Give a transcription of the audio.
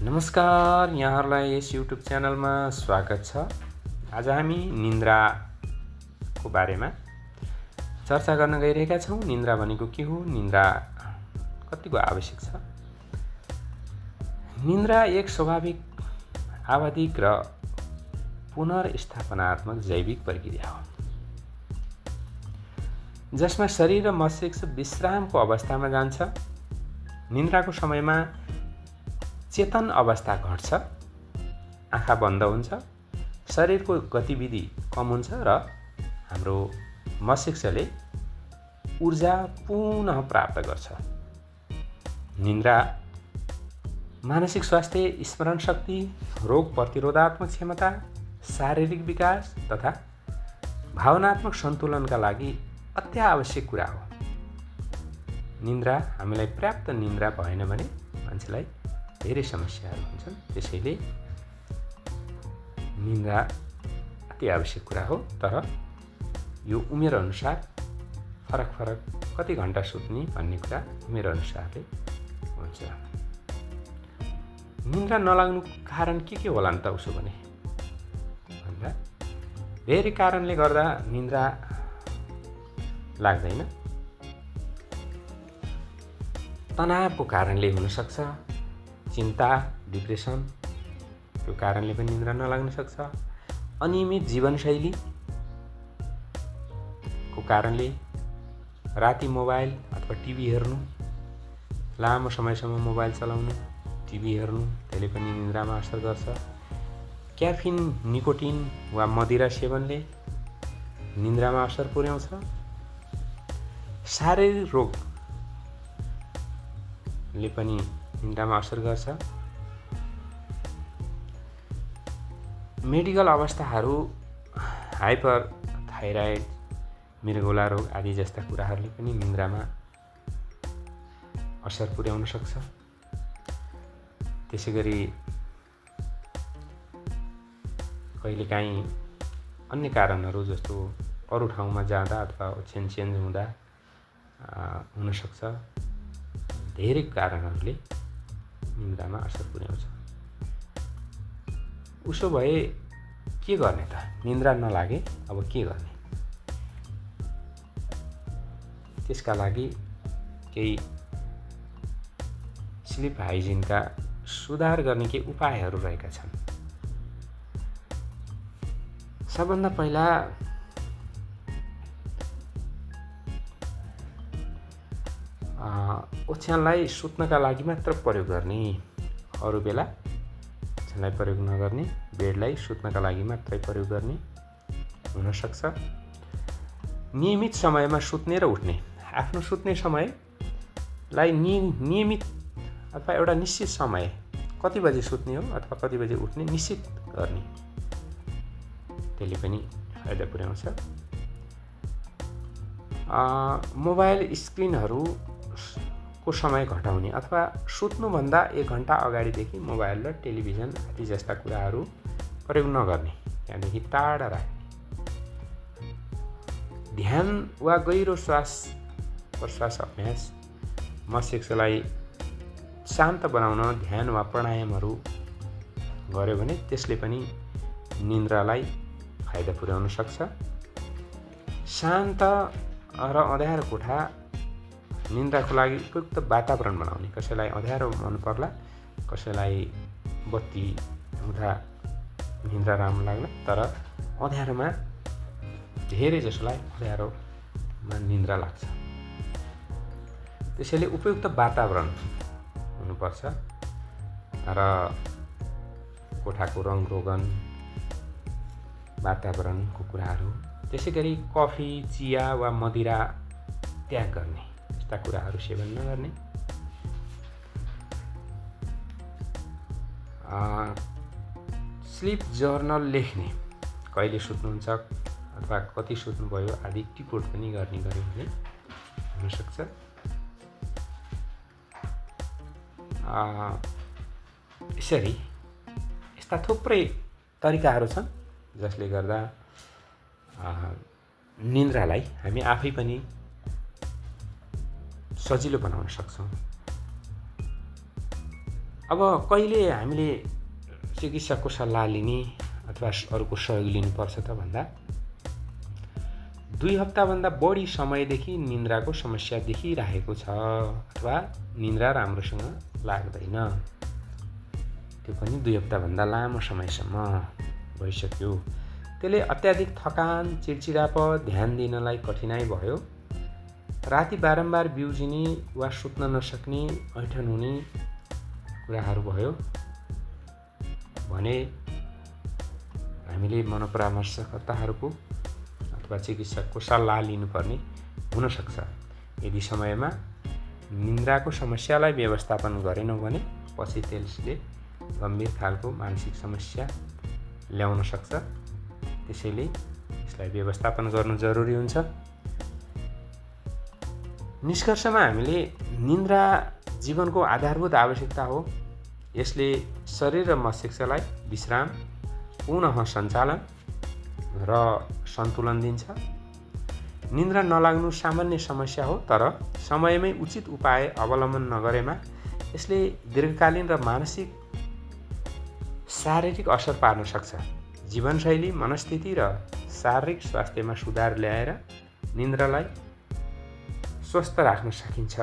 नमस्कार, यहाँहरूलाई यस युट्युब च्यानलमा स्वागत छ। आज हामी निन्द्राको बारेमा चर्चा गर्न गइरहेका छौँ। निन्द्रा भनेको के हो? निन्द्रा कतिको आवश्यक छ? निन्द्रा एक स्वाभाविक, आवधिक र पुनर्स्थापनात्मक जैविक प्रक्रिया हो, जसमा शरीर र मस्तिष्क विश्रामको अवस्थामा जान्छ। निन्द्राको समयमा चेतन अवस्था घट्छ, आँखा बन्द हुन्छ, शरीरको गतिविधि कम हुन्छ र हाम्रो मस्तिष्कले ऊर्जा पुनः प्राप्त गर्छ। निन्द्रा मानसिक स्वास्थ्य, स्मरण शक्ति, रोग प्रतिरोधात्मक क्षमता, शारीरिक विकास तथा भावनात्मक सन्तुलनका लागि अत्यावश्यक कुरा हो। निन्द्रा हामीलाई पर्याप्त निन्द्रा भएन भने मान्छेलाई धेरै समस्याहरू हुन्छन्। त्यसैले निन्द्रा अति आवश्यक कुरा हो, तर यो उमेर अनुसार फरक कति घन्टा सुत्ने भन्ने कुरा उमेर अनुसारले हुन्छ। निन्द्रा नलाग्नु कारण के होला नि त उसो भने भन्दा धेरै कारणले गर्दा निन्द्रा लाग्दैन। तनावको कारणले हुन सक्छ, चिन्ता, डिप्रेसन, त्यो कारणले पनि निन्द्रा नलाग्न सक्छ। अनियमित जीवनशैलीको कारणले राति मोबाइल अथवा टिभी हेर्नु, लामो समयसम्म मोबाइल चलाउनु, टिभी हेर्नु, त्यसले पनि निन्द्रामा असर गर्छ। क्याफिन, निकोटिन वा मदिरा सेवनले निन्द्रामा असर पुर्याउँछ। शारीरिक रोगले पनि निन्द्रामा असर गर्छ। मेडिकल अवस्थाहरू, हाइपर थाइराइड, मृगौला रोग आदि जस्ता कुराहरूले पनि निन्द्रामा असर पुर्याउन सक्छ। त्यसै गरी कहिलेकाहीँ अन्य कारणहरू जस्तो अरू ठाउँमा जाँदा अथवा ओछ्यान चेन्ज हुँदा हुन सक्छ। धेरै कारणहरूले निन्द्रामा असर पुर्याउँछ। उसो भए के गर्ने त? निन्द्रा नलागे अब के गर्ने? त्यसका लागि केही स्लिप हाइजिनका सुधार गर्ने केही उपायहरू रहेका छन्। सबभन्दा पहिला ओछ्यानलाई सुत्नका लागि मात्र प्रयोग गर्ने, अरू बेला ओछ्यानलाई प्रयोग नगर्ने, बेडलाई सुत्नका लागि मात्रै प्रयोग गर्ने हुन सक्छ। नियमित समयमा सुत्ने र उठ्ने, आफ्नो सुत्ने समयलाई नियमित अथवा एउटा निश्चित समय, कति बजे सुत्ने हो अथवा कति बजे उठ्ने निश्चित गर्ने, त्यसले पनि फाइदा पुर्याउँछ। मोबाइल स्क्रिनहरूको समय घटाउने अथवा सुत्नुभन्दा 1 घन्टा अगाडिदेखि मोबाइल र टेलिभिजन आदि जस्ता कुराहरू प्रयोग नगर्ने, त्यहाँदेखि टाढा राख्ने। ध्यान वा गहिरो श्वास प्रश्वास अभ्यास, मस्तिष्कलाई शान्त बनाउन ध्यान वा प्राणायामहरू गर्यो भने त्यसले पनि निन्द्रालाई फाइदा पुर्याउन सक्छ। शान्त र अँध्यारो कोठा, निन्द्राको लागि उपयुक्त वातावरण बनाउने। कसैलाई अँध्यारो मन पर्ला, कसैलाई बत्ती हुँदा निन्द्रा राम्रो लाग्ला, तर अँध्यारोमा धेरै जसोलाई अँध्यारोमा निन्द्रा लाग्छ। त्यसैले उपयुक्त वातावरण हुनुपर्छ र कोठाको रङ रोगन, वातावरणको कुराहरू, त्यसै गरी कफी, चिया वा मदिरा त्याग गर्ने, यस्ता कुराहरू सेवन नगर्ने। स्लिप जर्नल लेख्ने, कहिले सुत्नुहुन्छ अथवा कति सुत्नुभयो आदि टिपोट पनि गर्ने गऱ्यो भने हुनसक्छ। यसरी यस्ता थुप्रै तरिकाहरू छन् जसले गर्दा निन्द्रालाई हामी आफै पनि सजिलो बनाउन सक्छौँ। अब कहिले हामीले चिकित्सकको सल्लाह लिने अथवा अरूको सहयोग लिनुपर्छ त भन्दा 2 हप्ताभन्दा बढी समयदेखि निन्द्राको समस्या देखिरहेको छ अथवा निन्द्रा राम्रोसँग लाग्दैन, त्यो पनि 2 हप्ताभन्दा लामो समयसम्म भइसक्यो, त्यसले अत्याधिक थकान, चिडचिडाप, ध्यान दिनलाई कठिनाइ भयो, राति बारम्बार बिउजिने वा सुत्न नसक्ने, ऐठन हुने कुराहरू भयो भने हामीले मनोपरामर्शकर्ताहरूको अथवा चिकित्सकको सल्लाह लिनुपर्ने हुनसक्छ। यदि समयमा निन्द्राको समस्यालाई व्यवस्थापन गरेनौँ भने पछि त्यसले गम्भीर खालको मानसिक समस्या ल्याउन सक्छ। त्यसैले यसलाई व्यवस्थापन गर्नु जरुरी हुन्छ। निष्कर्षमा हामीले निन्द्रा जीवनको आधारभूत आवश्यकता हो। यसले शरीर र मस्तिष्कलाई विश्राम, पुनः सञ्चालन र सन्तुलन दिन्छ। निन्द्रा नलाग्नु सामान्य समस्या हो, तर समयमै उचित उपाय अवलम्बन नगरेमा यसले दीर्घकालीन र मानसिक शारीरिक असर पार्न सक्छ। जीवनशैली, मनस्थिति र शारीरिक स्वास्थ्यमा सुधार ल्याएर निन्द्रालाई स्वस्थ राख्न सकिन्छ।